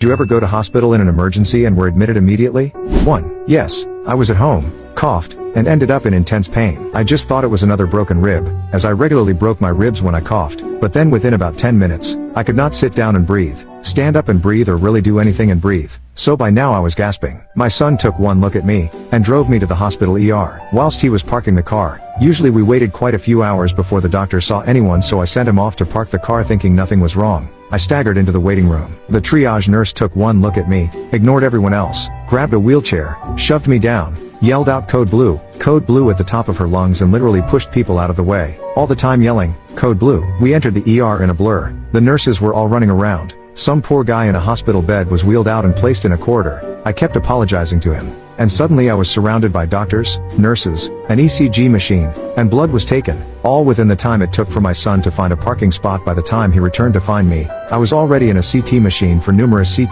Did you ever go to hospital in an emergency and were admitted immediately? 1. Yes, I was at home, coughed, and ended up in intense pain. I just thought it was another broken rib, as I regularly broke my ribs when I coughed, but then within about 10 minutes, I could not sit down and breathe, stand up and breathe or really do anything and breathe. So by now I was gasping. My son took one look at me, and drove me to the hospital ER. Whilst he was parking the car, usually we waited quite a few hours before the doctor saw anyone, so I sent him off to park the car thinking nothing was wrong. I staggered into the waiting room. The triage nurse took one look at me, ignored everyone else, grabbed a wheelchair, shoved me down, yelled out code blue at the top of her lungs and literally pushed people out of the way, all the time yelling, code blue. We entered the ER in a blur. The nurses were all running around. Some poor guy in a hospital bed was wheeled out and placed in a corridor. I kept apologizing to him. And suddenly I was surrounded by doctors, nurses, an ECG machine, and blood was taken, all within the time it took for my son to find a parking spot. By the time he returned to find me, I was already in a CT machine for numerous CT